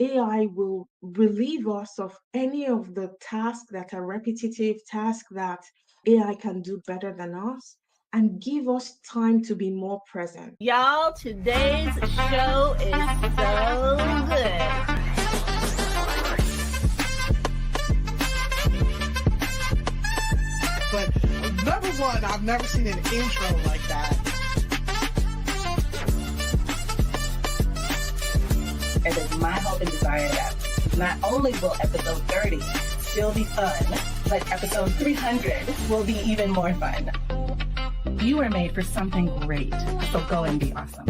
AI will relieve us of any of the tasks that are repetitive, tasks that AI can do better than us, and give us time to be more present. Y'all, today's show is so good. But number one, I've never seen an intro like that. It is my hope and desire that not only will episode 30 still be fun, but episode 300 will be even more fun. You are made for something great, so go and be awesome.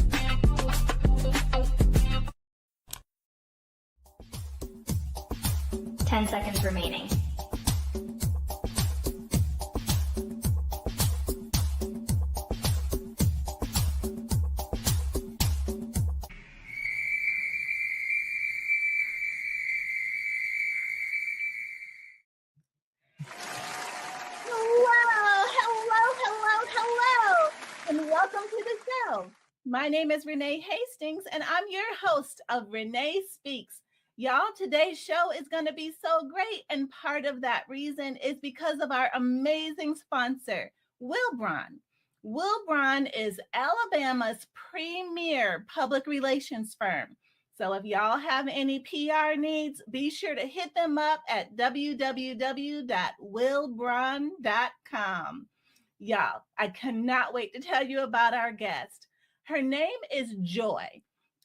Ten seconds remaining. And welcome to the show. My name is Renee Hastings, and I'm your host of Renee Speaks. Y'all, today's show is going to be so great, and part of that reason is because of our amazing sponsor, Wilbron. Wilbron is Alabama's premier public relations firm. So if y'all have any PR needs, be sure to hit them up at www.wilbron.com. Y'all, I cannot wait to tell you about our guest. Her name is Joy,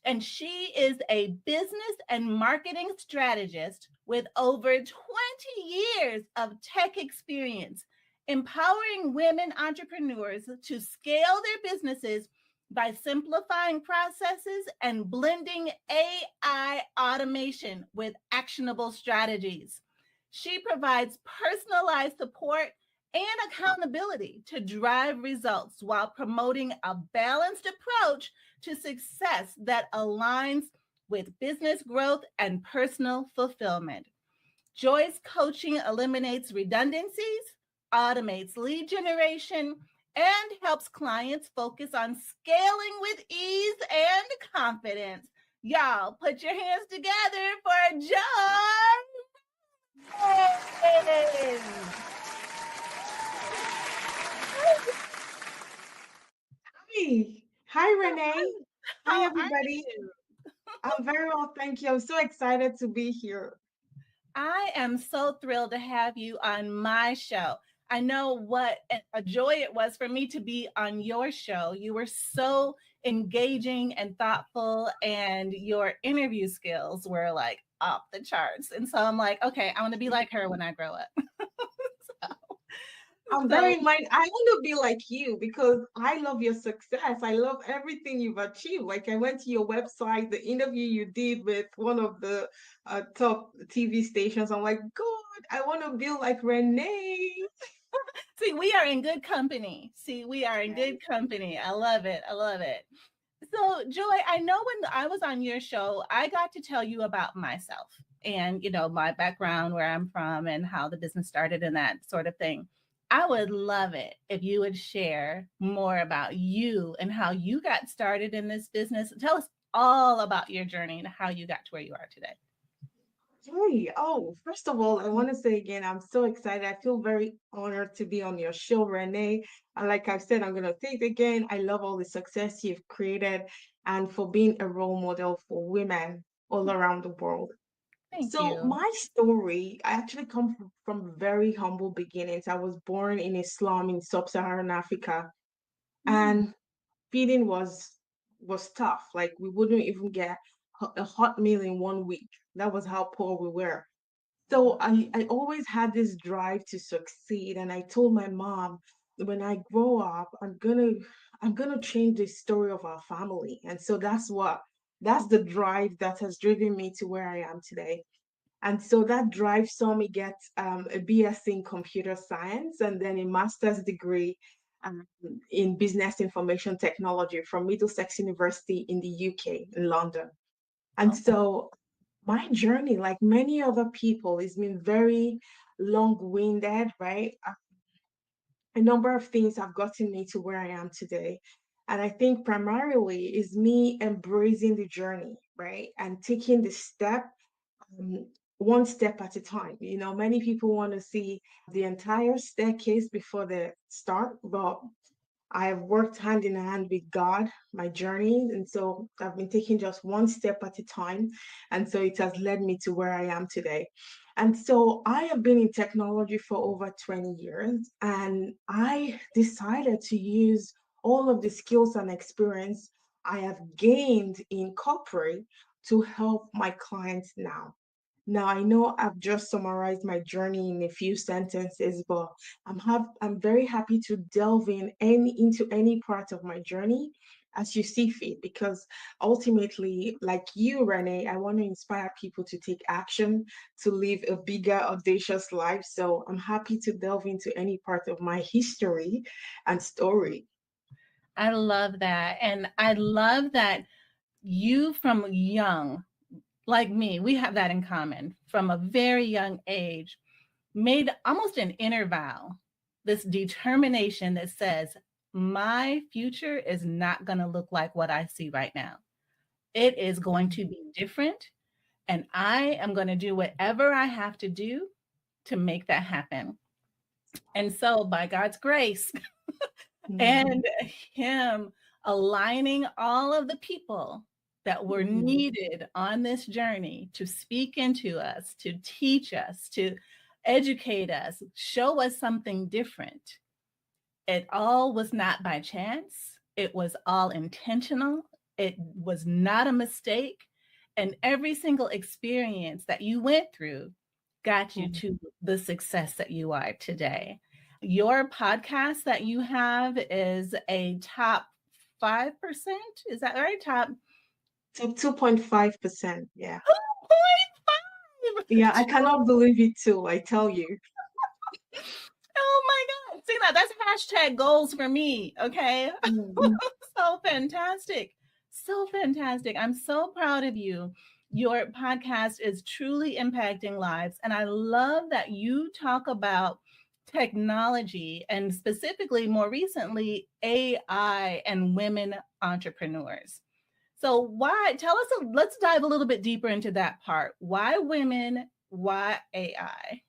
and she is a business and marketing strategist with over 20 years of tech experience, empowering women entrepreneurs to scale their businesses by simplifying processes and blending AI automation with actionable strategies. She provides personalized support and accountability to drive results while promoting a balanced approach to success that aligns with business growth and personal fulfillment. Joy's coaching eliminates redundancies, automates lead generation, and helps clients focus on scaling with ease and confidence. Y'all, put your hands together for Joy. Hi, Renee. Hi, How are everybody. you? I'm very well, thank you. I'm so excited to be here. I am so thrilled to have you on my show. I know what a joy it was for me to be on your show. You were so engaging and thoughtful, and your interview skills were like off the charts. And so I'm like, okay, I want to be like her when I grow up. I'm So, very mind. I want to be like you because I love your success. I love everything you've achieved. Like I went to your website, the interview you did with one of the top TV stations. I'm like, God, I want to be like Renee. see, we are in good company. See, we are in good company. I love it. I love it. So, Joy, I know when I was on your show, I got to tell you about myself and, my background, where I'm from, and how the business started and that sort of thing. I would love it if you would share more about you and how you got started in this business. Tell us all about your journey and how you got to where you are today. Hey, oh, first of all, I want to say again, I'm so excited. I feel very honored to be on your show, Renee. And like I've said, I'm going to say it again. I love all the success you've created and for being a role model for women all around the world. Thank So, you. my story, I actually come from very humble beginnings. I was born in a slum in sub-Saharan Africa, Mm. and feeding was tough. Like we wouldn't even get a hot meal in 1 week. That was how poor we were. So I always had this drive to succeed. And I told my mom, when I grow up, I'm gonna change the story of our family. And so that's the drive that has driven me to where I am today. And so that drive saw me get a BSc in computer science and then a master's degree um, in business information technology from Middlesex University in the UK, in London. And Oh, so my journey, like many other people, has been very long-winded, right? A number of things have gotten me to where I am today. And I think primarily is me embracing the journey, right? And taking the step, um, one step at a time. You know, many people want to see the entire staircase before they start, but I have worked hand in hand with God, my journey. And so I've been taking just one step at a time. And so it has led me to where I am today. And so I have been in technology for over 20 years. And I decided to use all of the skills and experience I have gained in corporate to help my clients now. Now, I know I've just summarized my journey in a few sentences, but I'm very happy to delve into any part of my journey as you see fit, because ultimately, like you, Renee, I want to inspire people to take action, to live a bigger, audacious life. So I'm happy to delve into any part of my history and story. I love that. And I love that you, from young, like me, we have that in common, from a very young age, made almost an inner vow, this determination that says, my future is not going to look like what I see right now. It is going to be different. And I am going to do whatever I have to do to make that happen. And so, by God's grace, Mhm. and him aligning all of the people that were Mhm. needed on this journey to speak into us, to teach us, to educate us, show us something different. It all was not by chance. It was all intentional. It was not a mistake. And every single experience that you went through got you Mhm. to the success that you are today. Your podcast that you have is a top 5%. Is that right? Top So 2.5%. Yeah. 2.5. Yeah, I cannot believe it too, I tell you. Oh my God. See that? That's hashtag goals for me. Okay. Mhm. So fantastic. So fantastic. I'm so proud of you. Your podcast is truly impacting lives. And I love that you talk about technology and specifically more recently AI and women entrepreneurs. So why tell us let's dive a little bit deeper into that part. Why women? Why AI?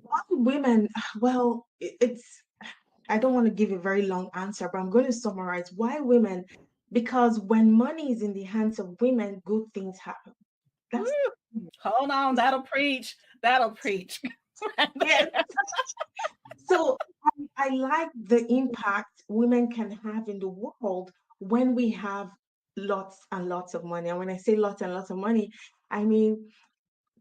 Why women? Well, it's, I don't want to give a very long answer, but I'm going to summarize why women. Because when money is in the hands of women, good things happen. Woo! That's Hold on, that'll preach. That'll preach. Right yeah. there. So I like the impact women can have in the world when we have lots and lots of money. And when I say lots and lots of money, I mean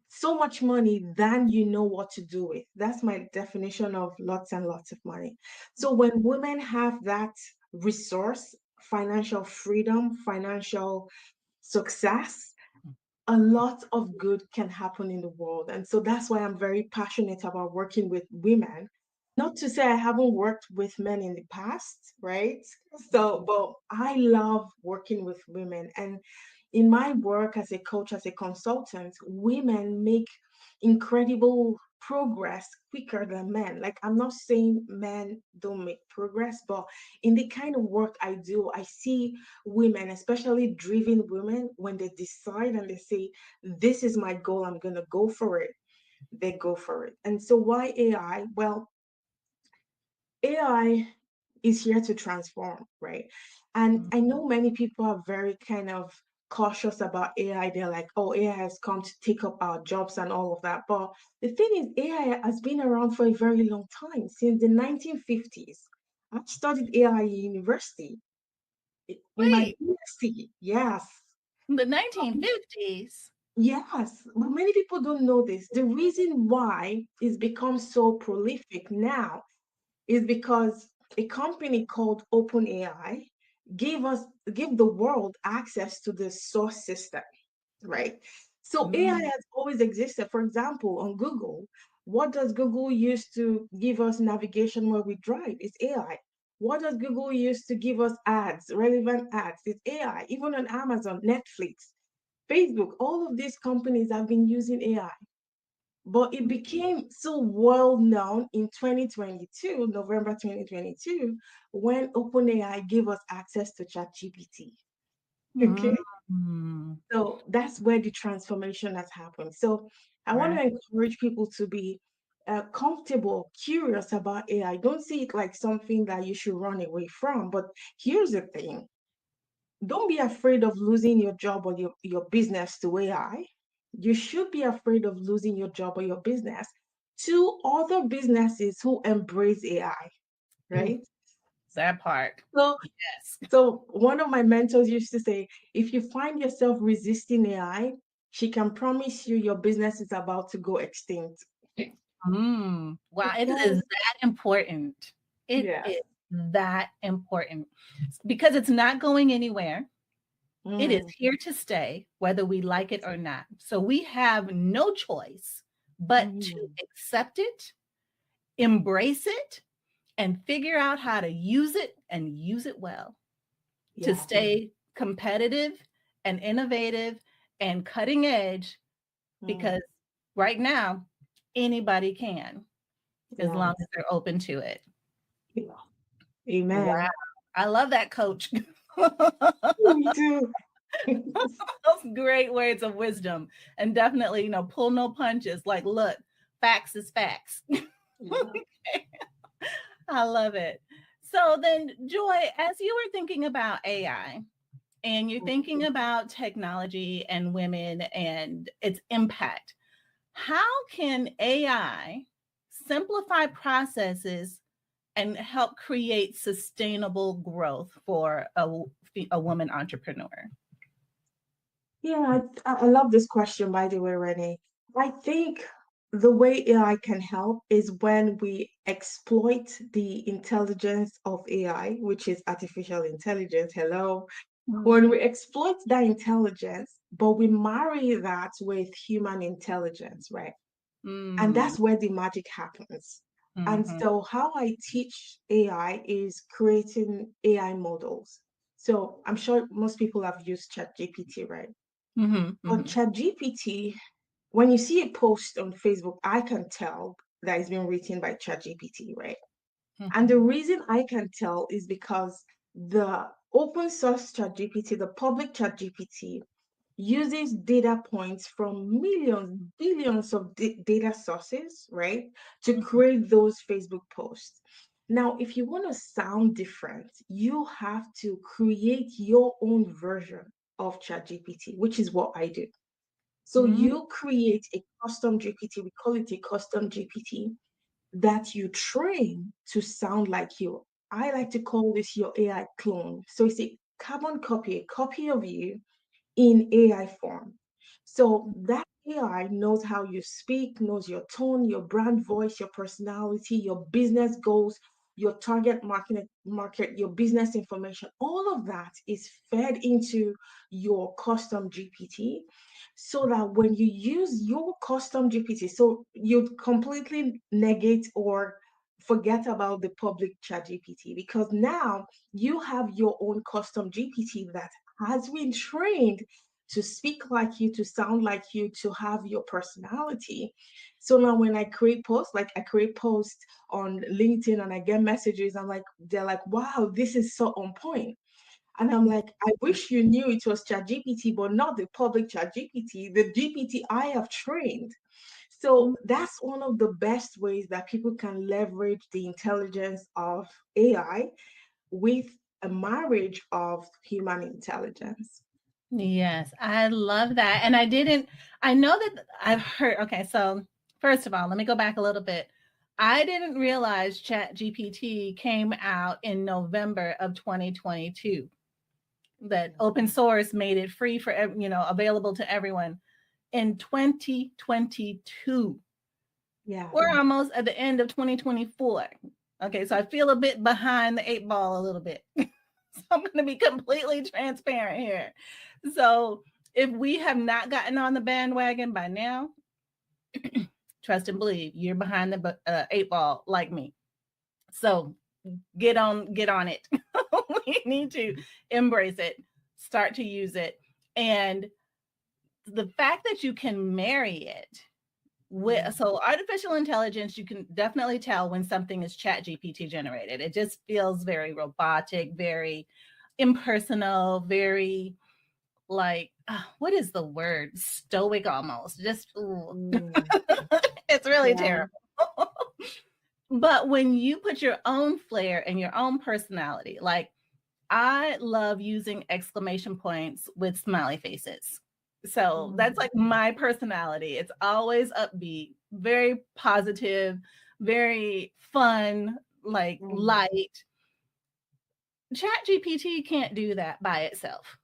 so much money than you know what to do with. That's my definition of lots and lots of money. So when women have that resource, financial freedom, financial success, a lot of good can happen in the world. And so that's why I'm very passionate about working with women. Not to say I haven't worked with men in the past, right? So, but I love working with women. And in my work as a coach, as a consultant, women make incredible progress quicker than men. Like, I'm not saying men don't make progress, but in the kind of work I do, I see women, especially driven women, when they decide and they say, this is my goal, I'm going to go for it, they go for it. And so, why AI? Well, AI is here to transform, right? And I know many people are very kind of cautious about AI. They're like, oh, AI has come to take up our jobs and all of that. But the thing is, AI has been around for a very long time, since the 1950s. I studied AI in university, in my Wait, PhD. Yes. the 1950s? Yes, but many people don't know this. The reason why it's become so prolific now is because a company called OpenAI gave the world access to the source system, right? So AI Mm, has always existed. For example, on Google, what does Google use to give us navigation where we drive? It's AI. What does Google use to give us ads, relevant ads? It's AI. Even on Amazon, Netflix, Facebook, all of these companies have been using AI. But it became so well known in 2022, November 2022, when OpenAI gave us access to ChatGPT. Okay. Mm. So that's where the transformation has happened. So I want Right. to encourage people to be comfortable, curious about AI. Don't see it like something that you should run away from. But here's the thing, don't be afraid of losing your job or your business to AI. You should be afraid of losing your job or your business to other businesses who embrace AI, Ooh, right? that part. So, Yes. so one of my mentors used to say, if you find yourself resisting AI, she can promise you your business is about to go extinct. Wow, it is Because, that important. It yes. is that important because it's not going anywhere. It is Mm, here to stay, whether we like it or not. So we have no choice but to mm, accept it, embrace it, and figure out how to use it and use it well to yes. stay competitive and innovative and cutting edge Mm, because right now anybody can as long yes. as they're open to it. Yeah. Wow. Amen. I love that, coach. Me too. Those great words of wisdom. And definitely, pull no punches. Like, look, facts is facts. Yeah. I love it. So then, Joy, as you were thinking about AI and you're thinking about technology and women and its impact, how can AI simplify processes and help create sustainable growth for a woman entrepreneur? Yeah, I love this question, by the way, Renee. I think the way AI can help is when we exploit the intelligence of AI, which is artificial intelligence. Hello. When we exploit that intelligence, but we marry that with human intelligence, right? And Mm, that's where the magic happens. And mhm, so, how I teach AI is creating AI models. So, I'm sure most people have used ChatGPT, right? mhm, On mhm, ChatGPT, when you see a post on Facebook, I can tell that it's been written by ChatGPT, right? And the mhm, reason I can tell is because the open source ChatGPT, the public ChatGPT, uses data points from millions, billions of data sources, right, to mhm, create those Facebook posts. Now, if you want to sound different, you have to create your own version of ChatGPT, which is what I do. So mm, you create a custom GPT, we call it a custom GPT, that you train to sound like you. I like to call this your AI clone. So it's a carbon copy, a copy of you in AI form. So that AI knows how you speak, knows your tone, your brand voice, your personality, your business goals, your target market, your business information. All of that is fed into your custom GPT so that when you use your custom GPT, so you completely negate or forget about the public chat GPT because now you have your own custom GPT that has been trained to speak like you, to sound like you, to have your personality. So now when I create posts, like I create posts on LinkedIn and I get messages, I'm like, they're like, wow, this is so on point. And I'm like, I wish you knew it was ChatGPT, but not the public ChatGPT, the GPT I have trained. So mm. that's one of the best ways that people can leverage the intelligence of AI with a marriage of human intelligence. Yes, I love that. And I know that I've heard, okay, so first of all, let me go back a little bit. I didn't realize Chat GPT came out in November of 2022, that open source made it free for, available to everyone in 2022. Yeah. We're almost at the end of 2024. Okay, so I feel a bit behind the eight ball a little bit. So I'm going to be completely transparent here. So if we have not gotten on the bandwagon by now, trust and believe you're behind the eight ball like me. So get on it. We need to embrace it, start to use it, and the fact that you can marry it So artificial intelligence, you can definitely tell when something is chat GPT generated. It just feels very robotic, very impersonal, very like what is the word? Stoic almost. Just ooh. Mm, It's really yeah. terrible. But when you put your own flair and your own personality, like I love using exclamation points with smiley faces. So that's Mm, like my personality. It's always upbeat, very positive, very fun, like mm, light. Chat GPT can't do that by itself.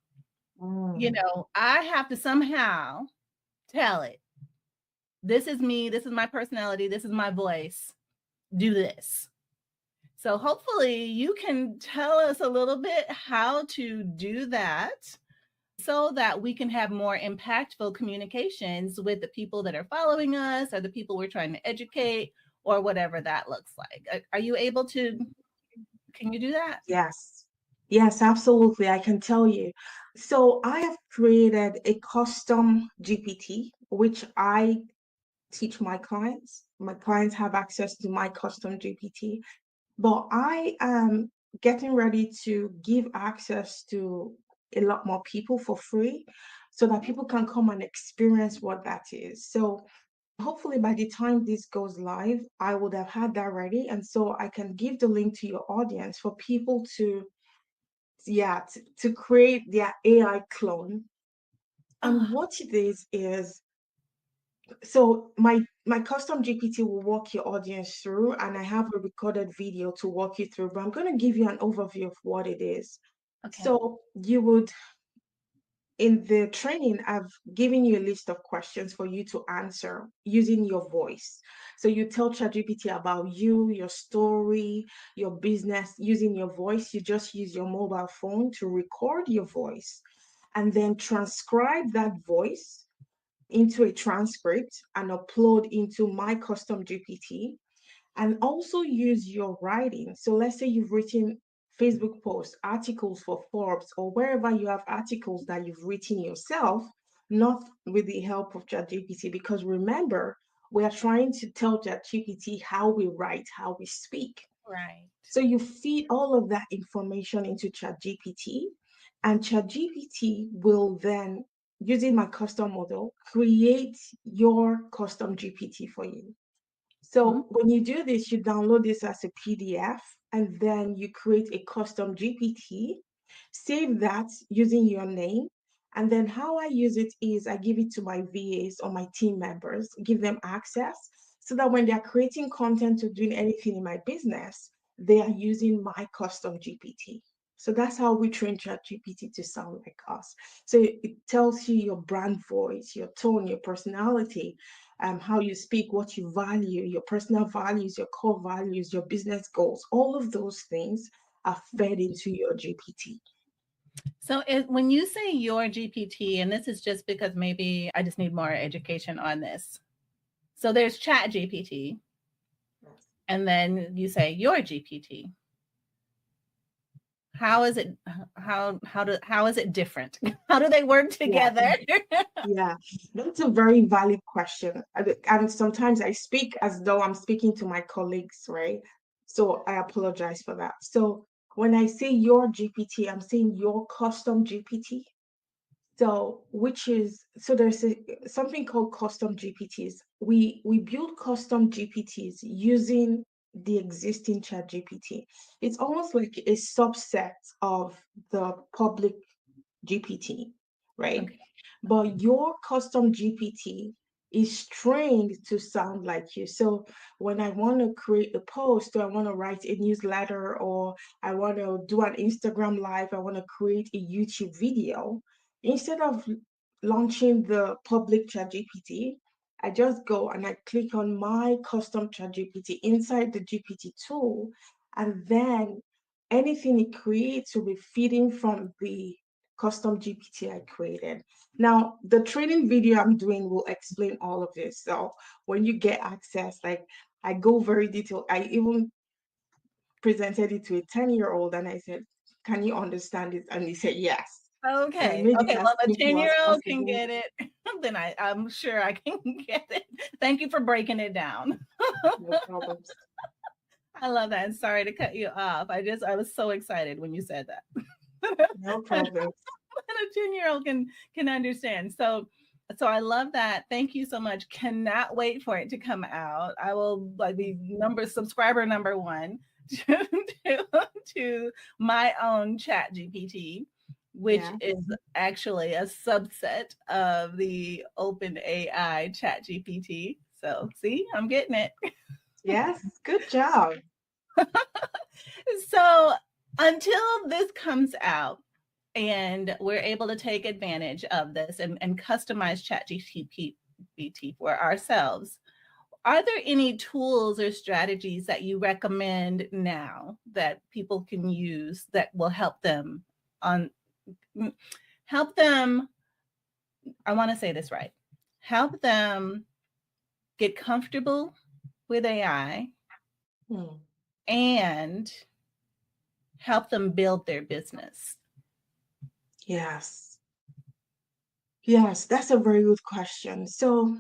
You mm, know, I have to somehow tell it, this is me, this is my personality, this is my voice, do this. So hopefully you can tell us a little bit how to do that so that we can have more impactful communications with the people that are following us or the people we're trying to educate or whatever that looks like. Are you able to, can you do that? yes. Yes, absolutely. I can tell you. So I have created a custom GPT, which I teach my clients. My clients have access to my custom GPT, but I am getting ready to give access to a lot more people for free so that people can come and experience what that is. So hopefully by the time this goes live, I would have had that ready. And so I can give the link to your audience for people to, yeah, to create their AI clone. And Oh, what it is so my custom GPT will walk your audience through, and I have a recorded video to walk you through, but I'm going to give you an overview of what it is. okay. So you would, in the training, I've given you a list of questions for you to answer using your voice. So you tell ChatGPT about you, your story, your business using your voice. You just use your mobile phone to record your voice and then transcribe that voice into a transcript and upload into my custom GPT, and also use your writing. So let's say you've written Facebook posts, articles for Forbes, or wherever you have articles that you've written yourself, not with the help of ChatGPT, because remember, we are trying to tell ChatGPT how we write, how we speak. Right. So you feed all of that information into ChatGPT, and ChatGPT will then, using my custom model, create your custom GPT for you. Mhm. So when you do this, you download this as a PDF, and then you create a custom GPT, save that using your name. And then how I use it is I give it to my VAs or my team members, give them access so that when they're creating content or doing anything in my business, they are using my custom GPT. So that's how we train ChatGPT to sound like us. So it tells you your brand voice, your tone, your personality, how you speak, what you value, your personal values, your core values, your business goals. All of those things are fed into your GPT. So when you say your GPT, and this is just because maybe I just need more education on this. So there's chat GPT, and then you say your GPT. How is it how is it different? How do they work Yeah, together? yeah, that's a very valid question. And sometimes I speak as though I'm speaking to my colleagues, right? So I apologize for that. So when I say your GPT, I'm saying your custom GPT. So, which is so there's something called custom GPTs. We build custom GPTs using the existing chat GPT. It's almost like a subset of the public GPT, right? Okay. But your custom GPT is trained to sound like you. So when I want to create a post, or I want to write a newsletter, or I want to do an Instagram live, I want to create a YouTube video, instead of launching the public chat GPT, I just go and I click on my custom chat GPT inside the GPT tool, and then anything it creates will be feeding from the custom GPT I created. Now, the training video I'm doing will explain all of this. So when you get access, like I go very detailed. I even presented it to a 10-year-old and I said, can you understand it? And he said, yes. and Okay. made it Okay. as Well, if a simple as 10-year-old can possible. get it, then I'm sure I can get it. Thank you for breaking it down. No problems. I love that. And sorry to cut you off. I was so excited when you said that. No And problems. a 10-year-old can understand. So I love that. Thank you so much. Cannot wait for it to come out. I will like be subscriber number one to, to, to my own chat GPT, which Yeah. is actually a subset of the open AI chat GPT. So see, I'm getting it. Yes. Good job. So until this comes out and we're able to take advantage of this and customize ChatGPT for ourselves, are there any tools or strategies that you recommend now that people can use that will on help them, I want to say this right, help them get comfortable with AI Hmm. and help them build their business? Yes. Yes, that's a very good question. So,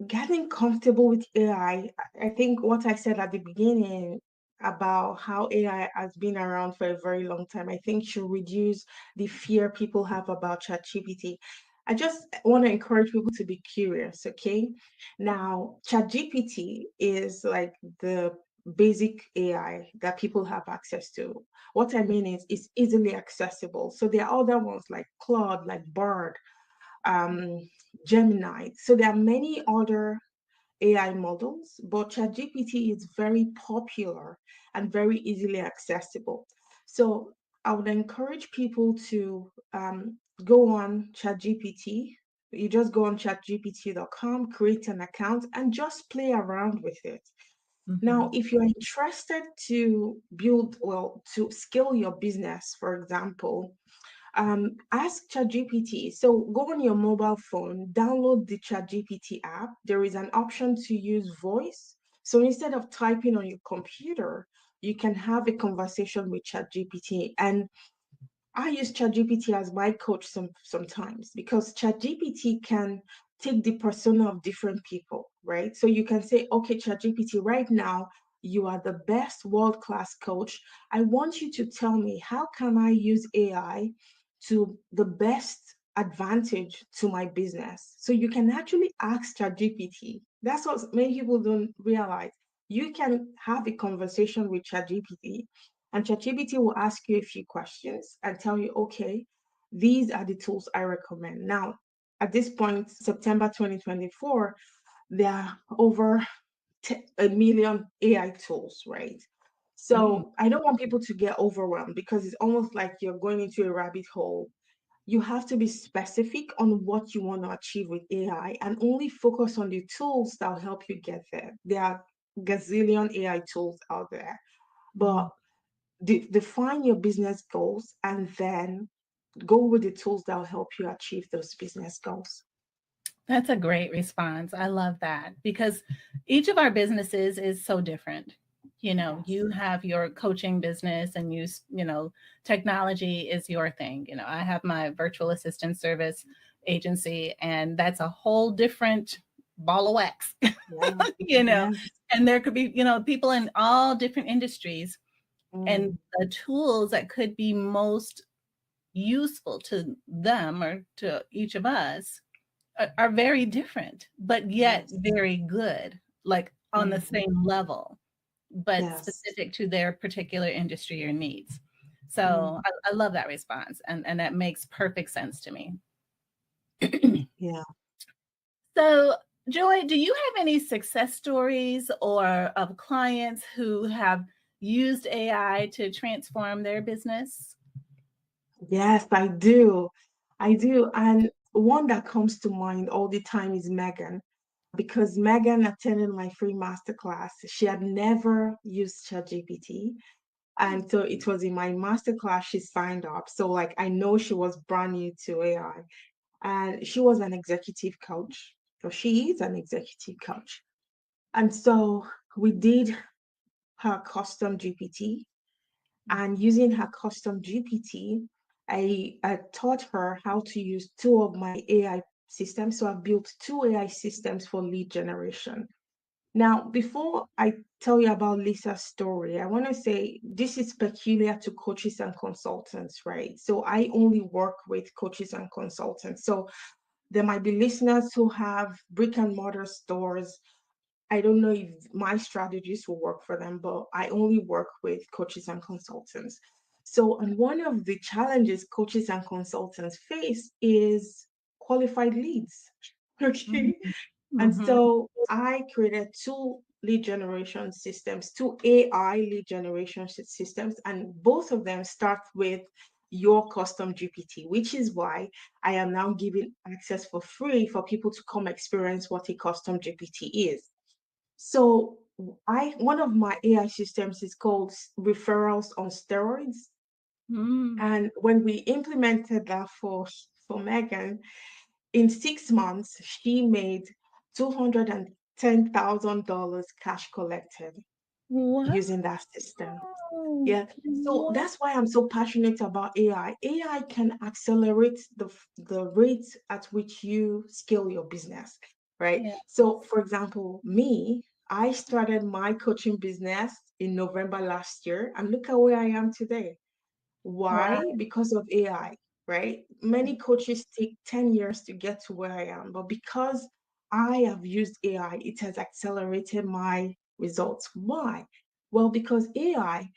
getting comfortable with AI, I think what I said at the beginning about how AI has been around for a very long time, I think should reduce the fear people have about ChatGPT. I just want to encourage people to be curious, okay? Now, ChatGPT is like the basic AI that people have access to. What I mean is it's easily accessible. So there are other ones like Claude, like Bard, um, Gemini. So there are many other AI models, but ChatGPT is very popular and very easily accessible. So I would encourage people to go on ChatGPT. You just go on chatgpt.com, create an account, and just play around with it. Now, Mhm. if you're interested to build, well, to scale your business, for example, ask ChatGPT. So go on your mobile phone, download the ChatGPT app. There is an option to use voice. So instead of typing on your computer, you can have a conversation with ChatGPT. And I use ChatGPT as my coach sometimes because ChatGPT can take the persona of different people, right? So you can say, okay, ChatGPT, right now you are the best world-class coach. I want you to tell me how can I use AI to the best advantage to my business. So you can actually ask ChatGPT. That's what many people don't realize. You can have a conversation with ChatGPT and ChatGPT will ask you a few questions and tell you, okay, these are the tools I recommend. Now, at this point, September 2024, there are over a million AI tools, right? Mm. So I don't want people to get overwhelmed because it's almost like you're going into a rabbit hole. You have to be specific on what you want to achieve with AI and only focus on the tools that will help you get there. There are gazillion AI tools out there, but Mm. define your business goals and then go with the tools that will help you achieve those business goals. That's a great response. I love that because each of our businesses is so different. You know, Yes. you have your coaching business and technology is your thing. You know, I have my virtual assistant service agency, and that's a whole different ball of wax, Yeah. you know, Yeah. and there could be, people in all different industries, and Mm. the tools that could be most useful to them or to each of us are very different, but yet Yes. very good, like on the Mhm. same level, but Yes. specific to their particular industry or needs. So Mm. I love that response, and that makes perfect sense to me. Yeah. So, Joy, do you have any success stories or of clients who have used AI to transform their business? Yes, I do. I do. And one that comes to mind all the time is Megan, because Megan attended my free masterclass. She had never used ChatGPT. And so it was in my masterclass she signed up. So like I know she was brand new to AI. And she was an executive coach. So she is an executive coach. And so we did her custom GPT. And using her custom GPT, I taught her how to use two of my AI systems. So I've built two AI systems for lead generation. Now, before I tell you about Lisa's story, I want to say this is peculiar to coaches and consultants, right? So I only work with coaches and consultants. So there might be listeners who have brick and mortar stores. I don't know if my strategies will work for them, but I only work with coaches and consultants. So, and one of the challenges coaches and consultants face is qualified leads. Okay. And Mm-hmm. so I created two lead generation systems, two AI lead generation systems, and both of them start with your custom GPT, which is why I am now giving access for free for people to come experience what a custom GPT is. So I one of my AI systems is called referrals on steroids. Mm. And when we implemented that for Megan, in 6 months, she made $210,000 cash collected Wow. using that system. Yeah. So that's why I'm so passionate about AI. AI can accelerate the rate at which you scale your business, right? Yeah. So, for example, me, I started my coaching business in November last year, and look at where I am today. Wow. Why? Because of AI, right? Many coaches take 10 years to get to where I am, but because I have used AI, it has accelerated my results. Why? Well, because AI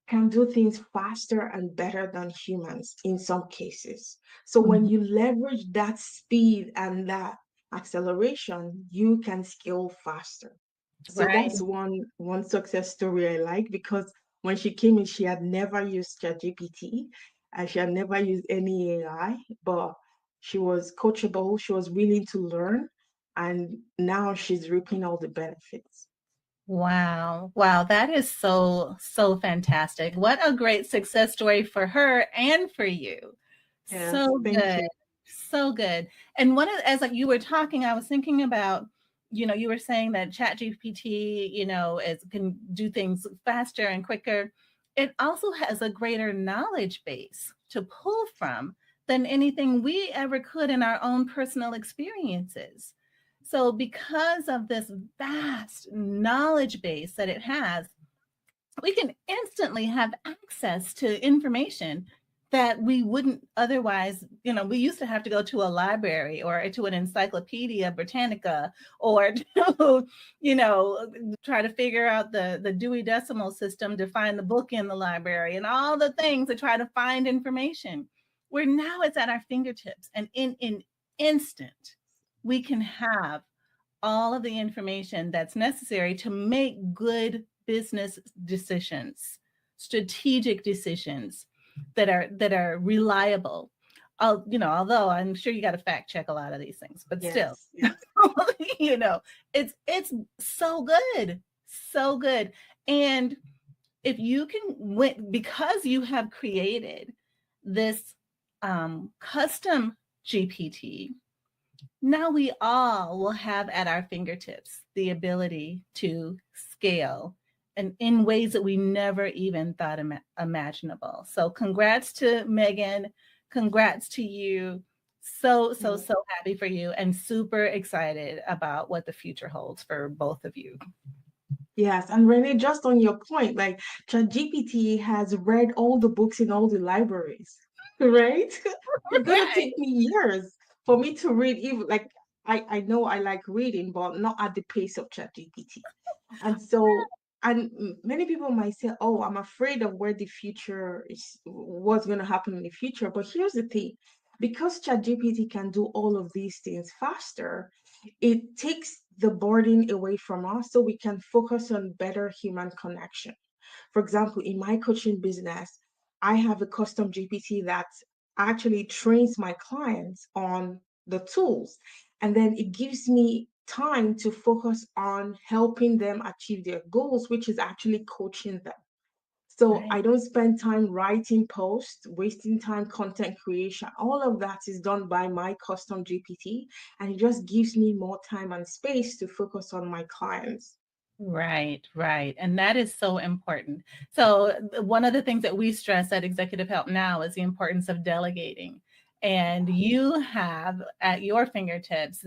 can do things faster and better than humans in some cases. So when Mhm. you leverage that speed and that acceleration, you can scale faster. So Right. that's one success story I like because when she came in, she had never used ChatGPT and she had never used any AI, but she was coachable, she was willing to learn, and now she's reaping all the benefits. Wow. Wow. That is so, so fantastic. What a great success story for her and for you. Yes, So thank good. you. So good. And one of, as like you were talking, I was thinking about, you were saying that ChatGPT, is can do things faster and quicker. It also has a greater knowledge base to pull from than anything we ever could in our own personal experiences. So, because of this vast knowledge base that it has, we can instantly have access to information that we wouldn't otherwise. We used to have to go to a library or to an Encyclopedia Britannica or to, try to figure out the Dewey Decimal System to find the book in the library and all the things to try to find information. Where now it's at our fingertips, and in an instant, we can have all of the information that's necessary to make good business decisions, strategic decisions that are reliable. Although I'm sure you got to fact check a lot of these things, but still, Yes, yes. you know, it's so good, so good. And if you can because you have created this custom GPT, now we all will have at our fingertips the ability to scale and in ways that we never even thought imaginable. So congrats to Megan. Congrats to you. So, so, Yeah. so happy for you and super excited about what the future holds for both of you. Yes, and Renee, just on your point, like ChatGPT has read all the books in all the libraries, right? It's gonna Right. take me years for me to read even like I know I like reading, but not at the pace of ChatGPT. And so, and many people might say, "Oh, I'm afraid of where the future is, what's going to happen in the future." But here's the thing: because ChatGPT can do all of these things faster, it takes the burden away from us, so we can focus on better human connection. For example, in my coaching business, I have a custom GPT that actually trains my clients on the tools. And then it gives me time to focus on helping them achieve their goals, which is actually coaching them. So Right. I don't spend time writing posts, wasting time content creation. All of that is done by my custom GPT, and it just gives me more time and space to focus on my clients. Right, right. And that is so important. So, one of the things that we stress at Executive Help Now is the importance of delegating. And you have at your fingertips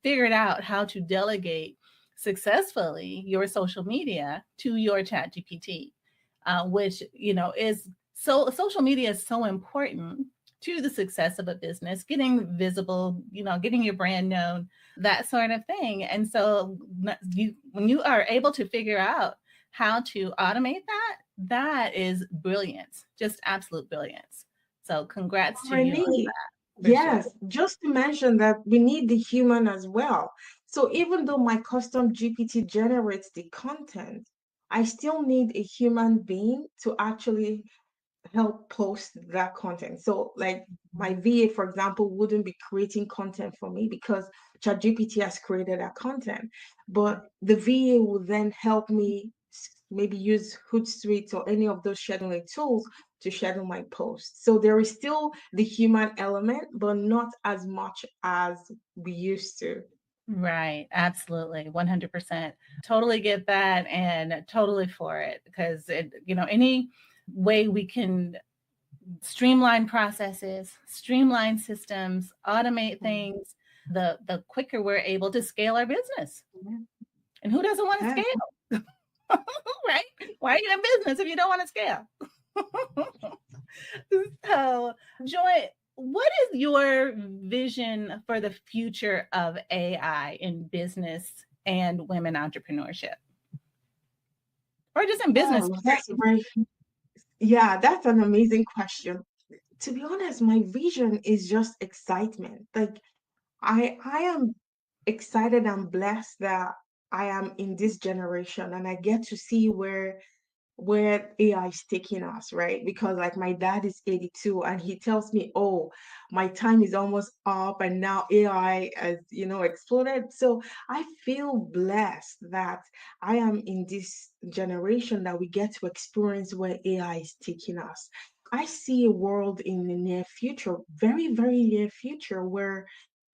figured out how to delegate successfully your social media to your chat GPT, which, is so social media is so important to the success of a business, getting visible, getting your brand known, that sort of thing. And so when you are able to figure out how to automate that, that is brilliance, just absolute brilliance. So congrats to you on Renee, that, for sure. yes, just to mention that we need the human as well. So even though my custom GPT generates the content, I still need a human being to actually help post that content. So, like my VA, for example, wouldn't be creating content for me because ChatGPT has created that content. But the VA will then help me maybe use Hootsuite or any of those scheduling tools to schedule my posts. So there is still the human element, but not as much as we used to. Right, absolutely, 100%. Totally get that and totally for it because any way we can streamline processes, streamline systems, automate things, the quicker we're able to scale our business. And who doesn't want to Yeah. scale? Right? Why are you in business if you don't want to scale? So, Joy, what is your vision for the future of AI in business and women entrepreneurship? Or just in business? Oh, that's a very, yeah, that's an amazing question. To be honest, my vision is just excitement. Like I am excited and blessed that I am in this generation and I get to see where AI is taking us, right? Because like my dad is 82 and he tells me, "Oh, my time is almost up and now AI has, exploded." So I feel blessed that I am in this generation that we get to experience where AI is taking us. I see a world in the near future, very, very near future, where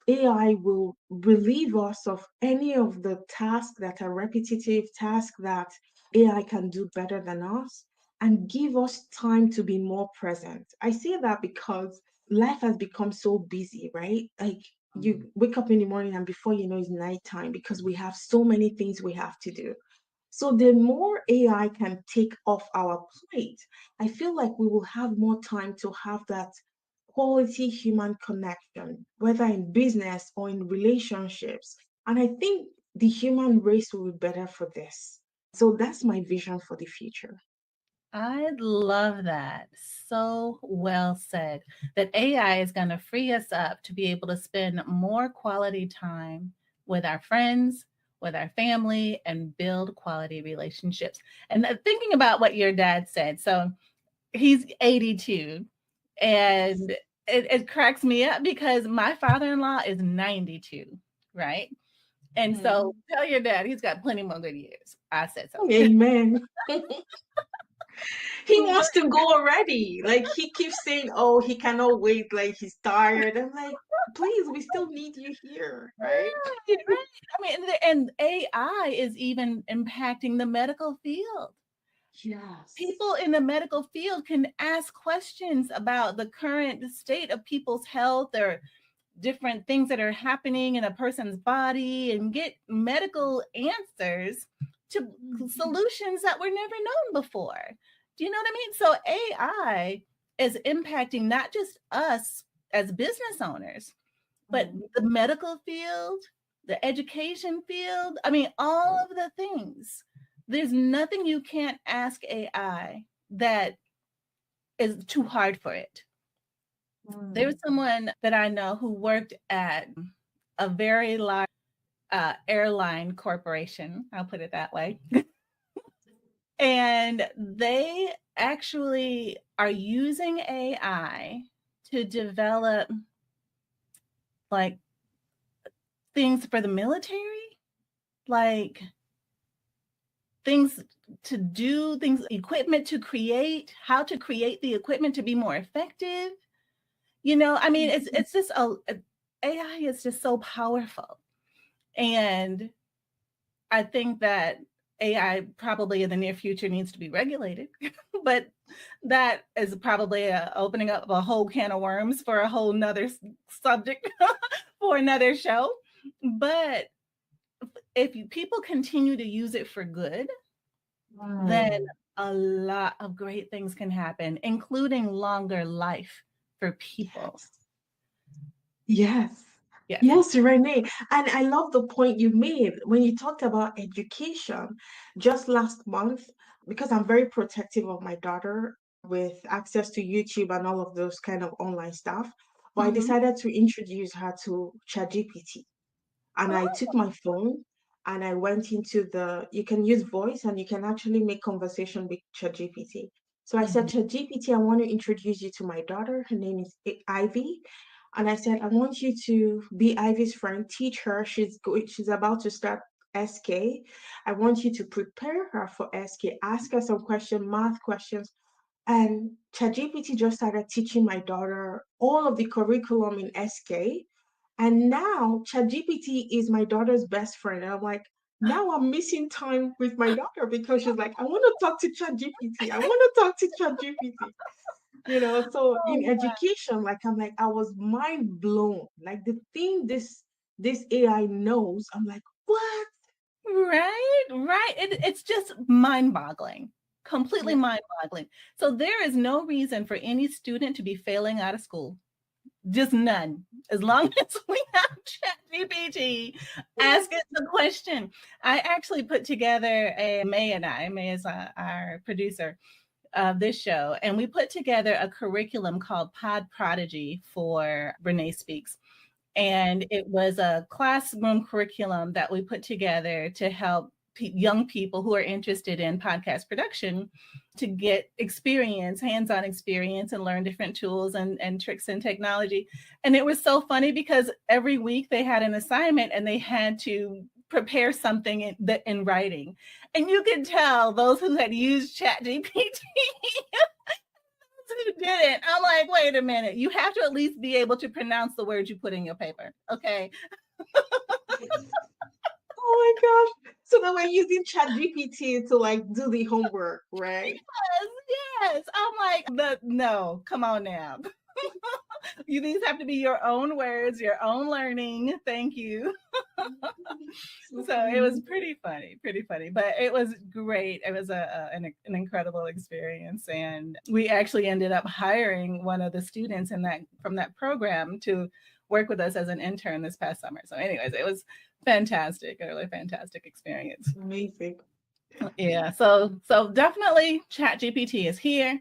AI will relieve us of any of the tasks that are repetitive, tasks that AI can do better than us, and give us time to be more present. I say that because life has become so busy, right? Like you wake up in the morning and before you know it's nighttime because we have so many things we have to do. So the more AI can take off our plate, I feel like we will have more time to have that quality human connection, whether in business or in relationships. And I think the human race will be better for this. So that's my vision for the future. I love that. So well said. That AI is going to free us up to be able to spend more quality time with our friends, with our family, and build quality relationships. And thinking about what your dad said, so he's 82, and it cracks me up because my father in law is 92, right? And so Mhm. tell your dad he's got plenty more good years. I said so. Amen. He wants to go already. Like he keeps saying, "Oh, he cannot wait. Like he's tired." I'm like, "Please, we still need you here, right?" Right, right. I mean, and AI is even impacting the medical field. Yes. People in the medical field can ask questions about the current state of people's health or different things that are happening in a person's body and get medical answers to Mhm. solutions that were never known before. Do you know what I mean? So AI is impacting not just us as business owners, but Mhm. the medical field, the education field, I mean, all of the things. There's nothing you can't ask AI that is too hard for it. There's Mhm. someone that I know who worked at a very large airline corporation, I'll put it that way. And they actually are using AI to develop like things for the military, like things to do, things, equipment to create, how to create the equipment to be more effective. I mean, it's just AI is just so powerful. And I think that AI probably in the near future needs to be regulated, but that is probably opening up a whole can of worms for a whole nother subject for another show. But if people continue to use it for good, then a lot of great things can happen, including longer life for people. Yes. Yes. Yes, Renee. And I love the point you made when you talked about education just last month, because I'm very protective of my daughter with access to YouTube and all of those kind of online stuff. But I Mhm. decided to introduce her to ChatGPT. And I Oh, took my phone and I went into you can use voice and you can actually make conversation with ChatGPT. So I said, mhm. ChatGPT, I want to introduce you to my daughter. Her name is Ivy. And I said, I want you to be Ivy's friend, teach her. She's about to start SK. I want you to prepare her for SK, ask her some math questions. And ChatGPT just started teaching my daughter all of the curriculum in SK. And now ChatGPT is my daughter's best friend. And I'm like, now I'm missing time with my daughter because she's like, I want to talk to ChatGPT. I want to talk to ChatGPT. So in Oh, education, like I'm like, I was mind blown. Like the thing this AI knows, I'm like, what? right, right. It's just mind-boggling, completely Yeah. mind-boggling. So there is no reason for any student to be failing out of school. Just none. As long as we have ChatGPT, ask it the question. I actually put together May is our producer of this show, and we put together a curriculum called Pod Prodigy for Renee Speaks. And it was a classroom curriculum that we put together to help young people who are interested in podcast production to get experience, hands-on experience, and learn different tools and tricks and technology. And it was so funny because every week they had an assignment and they had to prepare something in writing. And you could tell those who had used ChatGPT who didn't. I'm like, wait a minute. You have to at least be able to pronounce the words you put in your paper. Okay. Oh my gosh. So now we're using ChatGPT to like do the homework, right? Yes. I'm like, no, come on now. These have to be your own words, your own learning. Thank you. So So it was funny. pretty funny, but it was great. It was an incredible experience, and we actually ended up hiring one of the students from that program to work with us as an intern this past summer. So, anyways, it was fantastic, a really fantastic experience. Amazing. Yeah, so definitely ChatGPT is here.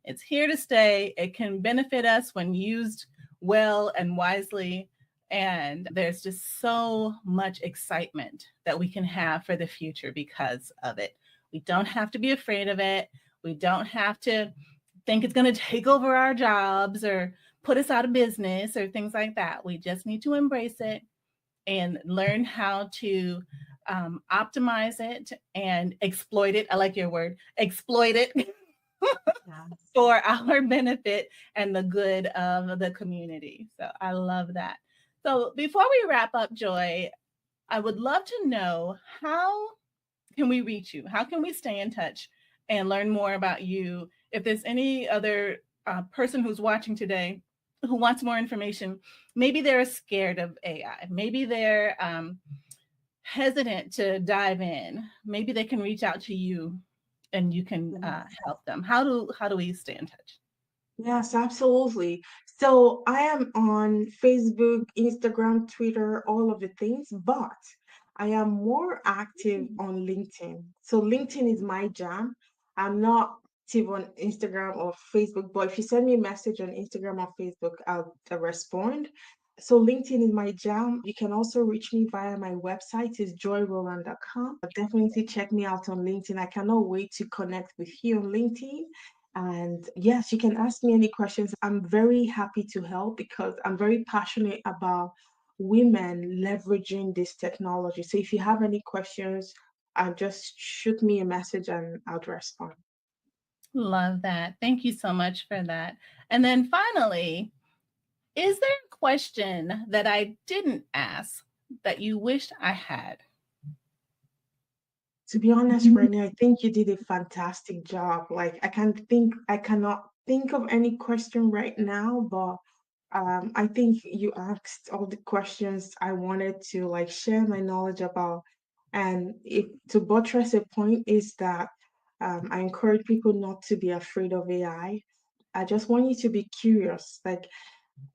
It's here to stay. It can benefit us when used well and wisely. And there's just so much excitement that we can have for the future because of it. We don't have to be afraid of it. We don't have to think it's going to take over our jobs or put us out of business or things like that. We just need to embrace it and learn how to optimize it and exploit it. I like your word, exploit it Yes. for our benefit and the good of the community. So I love that. So before we wrap up, Joy, I would love to know, how can we reach you? How can we stay in touch and learn more about you? If there's any other person who's watching today who wants more information, maybe they're scared of AI, maybe they're hesitant to dive in, maybe they can reach out to you and you can Yes. help them. How do we stay in touch? Yes, absolutely. So I am on Facebook, Instagram, Twitter, all of the things, but I am more active on LinkedIn. So LinkedIn is my jam. I'm not active on Instagram or Facebook, but if you send me a message on Instagram or Facebook, I'll respond. So LinkedIn is my jam. You can also reach me via my website is joyrowland.com. Definitely check me out on LinkedIn. I cannot wait to connect with you on LinkedIn. And yes, you can ask me any questions. I'm very happy to help because I'm very passionate about women leveraging this technology. So if you have any questions, just shoot me a message and I'll respond. Love that. Thank you so much for that. And then finally, is there a question that I didn't ask that you wished I had? To be honest, Renee, I think you did a fantastic job. Like I cannot think of any question right now, but I think you asked all the questions I wanted to like share my knowledge about. And if to buttress a point is that I encourage people not to be afraid of AI. I just want you to be curious. Like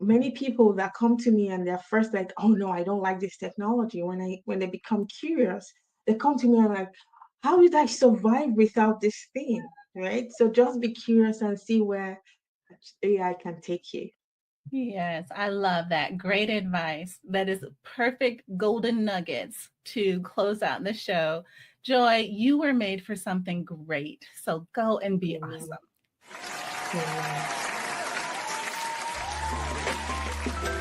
many people that come to me and they're first like, oh no, I don't like this technology. When they become curious, they come to me and like, how did I survive without this thing? Right? So just be curious and see where AI can take you. Yes, I love that. Great advice. That is perfect golden nuggets to close out the show. Joy, you were made for something great. So go and be Amen. awesome. Amen.